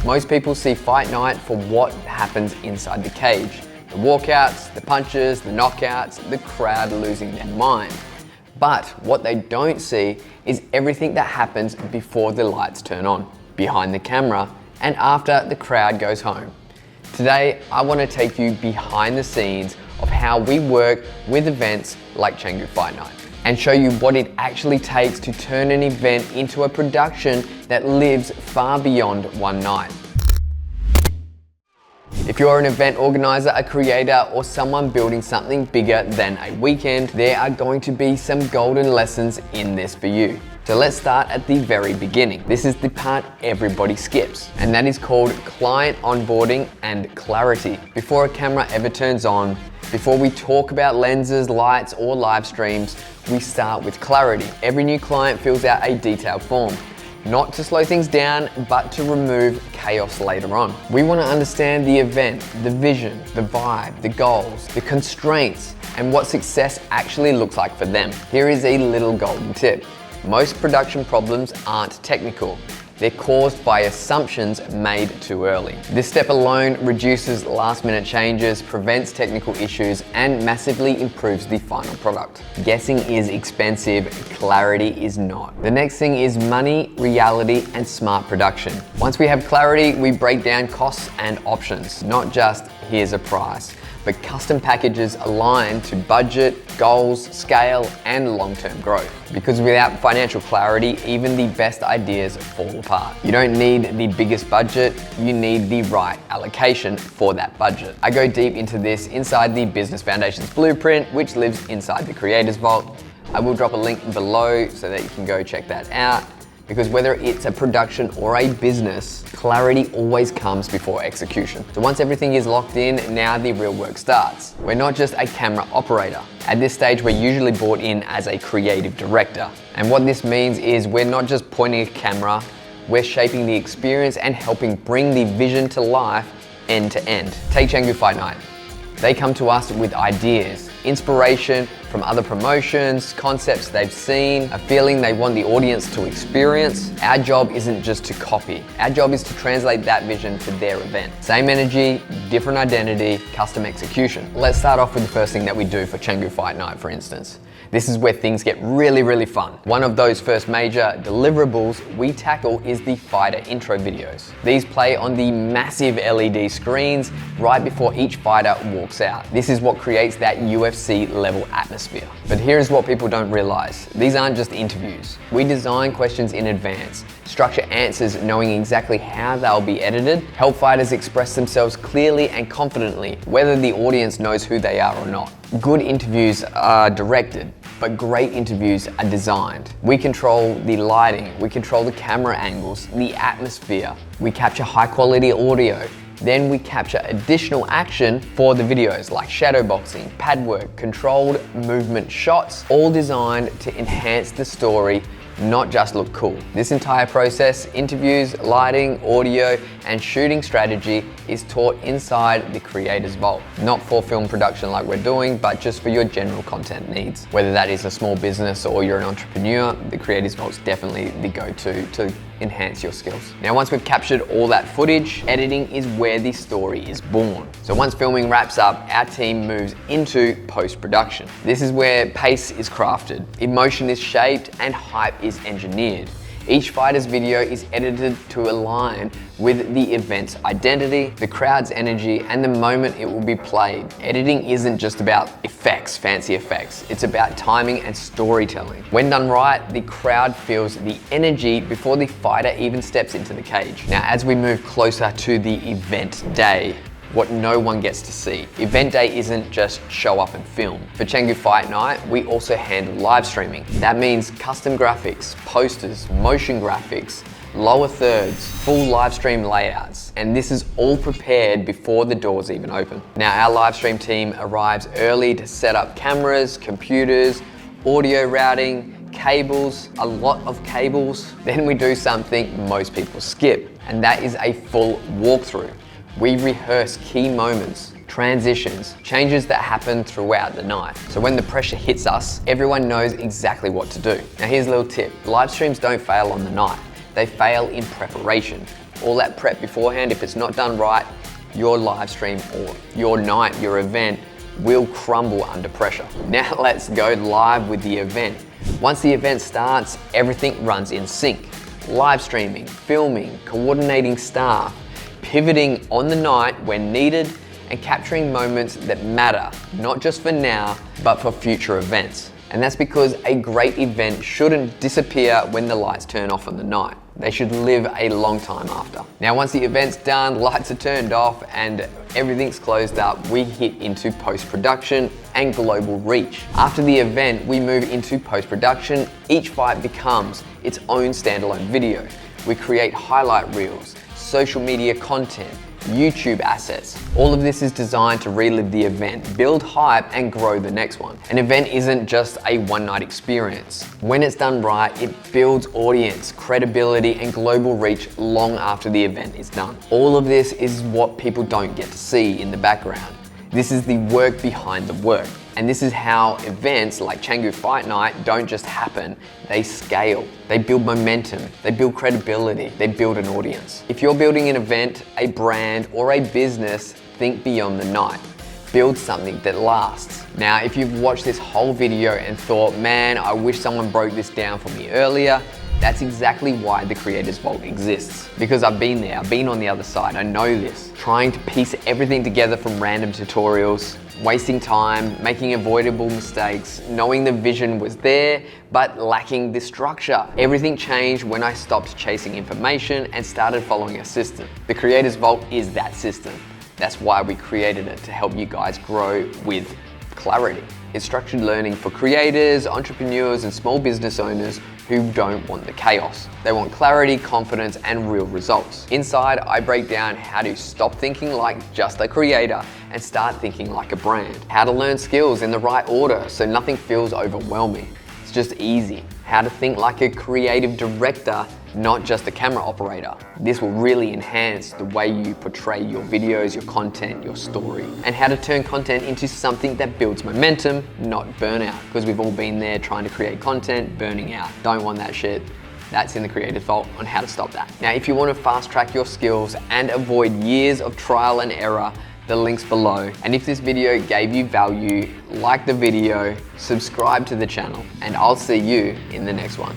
Most people see Fight Night for what happens inside the cage. The walkouts, the punches, the knockouts, the crowd losing their mind. But what they don't see is everything that happens before the lights turn on, behind the camera, and after the crowd goes home. Today, I want to take you behind the scenes of how we work with events like Canggu Fight Night and show you what it actually takes to turn an event into a production that lives far beyond one night. If you're an event organizer, a creator, or someone building something bigger than a weekend, there are going to be some golden lessons in this for you. So let's start at the very beginning. This is the part everybody skips, and that is called client onboarding and clarity. Before a camera ever turns on, before we talk about lenses, lights, or live streams, we start with clarity. Every new client fills out a detailed form, not to slow things down, but to remove chaos later on. We want to understand the event, the vision, the vibe, the goals, the constraints, and what success actually looks like for them. Here is a little golden tip. Most production problems aren't technical. They're caused by assumptions made too early. This step alone reduces last-minute changes, prevents technical issues, and massively improves the final product. Guessing is expensive, clarity is not. The next thing is money, reality, and smart production. Once we have clarity, we break down costs and options, not just here's a price, but custom packages aligned to budget, goals, scale, and long-term growth. Because without financial clarity, even the best ideas fall apart. You don't need the biggest budget, you need the right allocation for that budget. I go deep into this inside the Business Foundations Blueprint, which lives inside the Creators Vault. I will drop a link below so that you can go check that out. Because whether it's a production or a business, clarity always comes before execution. So once everything is locked in, now the real work starts. We're not just a camera operator. At this stage, we're usually brought in as a creative director. And what this means is we're not just pointing a camera, we're shaping the experience and helping bring the vision to life end to end. Take Canggu Fight Night. They come to us with ideas, inspiration from other promotions, concepts they've seen, a feeling they want the audience to experience. Our job isn't just to copy. Our job is to translate that vision for their event. Same energy, different identity, custom execution. Let's start off with the first thing that we do for Canggu Fight Night, for instance. This is where things get really fun. One of those first major deliverables we tackle is the fighter intro videos. These play on the massive LED screens right before each fighter walks out. This is what creates that UFC level atmosphere. But here's what people don't realize. These aren't just interviews. We design questions in advance, structure answers knowing exactly how they'll be edited, help fighters express themselves clearly and confidently, whether the audience knows who they are or not. Good interviews are directed, but great interviews are designed. We control the lighting, we control the camera angles, the atmosphere. We capture high quality audio. Then we capture additional action for the videos like shadow boxing, pad work, controlled movement shots, all designed to enhance the story, not just look cool. This entire process, interviews, lighting, audio, and shooting strategy is taught inside the Creators Vault. Not for film production like we're doing, but just for your general content needs. Whether that is a small business or you're an entrepreneur, the Creators Vault's definitely the go-to to enhance your skills. Now, once we've captured all that footage, editing is where the story is born. So once filming wraps up, our team moves into post-production. This is where pace is crafted, emotion is shaped, and hype is engineered. Each fighter's video is edited to align with the event's identity, the crowd's energy, and the moment it will be played. Editing isn't just about effects, fancy effects. It's about timing and storytelling. When done right, the crowd feels the energy before the fighter even steps into the cage. Now, as we move closer to the event day, what no one gets to see. Event day isn't just show up and film. For Canggu Fight Night, we also handle live streaming. That means custom graphics, posters, motion graphics, lower thirds, full live stream layouts, and this is all prepared before the doors even open. Now, our live stream team arrives early to set up cameras, computers, audio routing, cables, a lot of cables. Then we do something most people skip, and that is a full walkthrough. We rehearse key moments, transitions, changes that happen throughout the night. So when the pressure hits us, everyone knows exactly what to do. Now here's a little tip. Live streams don't fail on the night. They fail in preparation. all that prep beforehand, if it's not done right, your live stream or your night, your event will crumble under pressure. Now let's go live with the event. Once the event starts, everything runs in sync. Live streaming, filming, coordinating staff, pivoting on the night when needed, and capturing moments that matter, not just for now, but for future events. And that's because a great event shouldn't disappear when the lights turn off on the night. They should live a long time after. Now, once the event's done, lights are turned off and everything's closed up, we hit into post-production and global reach. After the event, we move into post-production. Each fight becomes its own standalone video. We create highlight reels, social media content, YouTube assets. All of this is designed to relive the event, build hype, and grow the next one. An event isn't just a one-night experience. When it's done right, it builds audience, credibility, and global reach long after the event is done. All of this is what people don't get to see in the background. This is the work behind the work. And this is how events like Canggu Fight Night don't just happen, they scale. They build momentum, they build credibility, they build an audience. If you're building an event, a brand, or a business, think beyond the night. Build something that lasts. Now, if you've watched this whole video and thought, man, I wish someone broke this down for me earlier, that's exactly why the Creators Vault exists. Because I've been there, I've been on the other side, I know this. Trying to piece everything together from random tutorials, wasting time, making avoidable mistakes, knowing the vision was there, but lacking the structure. Everything changed when I stopped chasing information and started following a system. The Creators Vault is that system. That's why we created it, to help you guys grow with clarity. It's structured learning for creators, entrepreneurs, and small business owners who don't want the chaos. They want clarity, confidence, and real results. Inside, I break down how to stop thinking like just a creator and start thinking like a brand. How to learn skills in the right order so nothing feels overwhelming. It's just easy. How to think like a creative director, not just a camera operator. This will really enhance the way you portray your videos, your content, your story. And how to turn content into something that builds momentum, not burnout. Because we've all been there trying to create content, burning out. Don't want that shit. That's in the Creative Vault on how to stop that. Now, if you want to fast track your skills and avoid years of trial and error, the link's below. And if this video gave you value, like the video, subscribe to the channel, and I'll see you in the next one.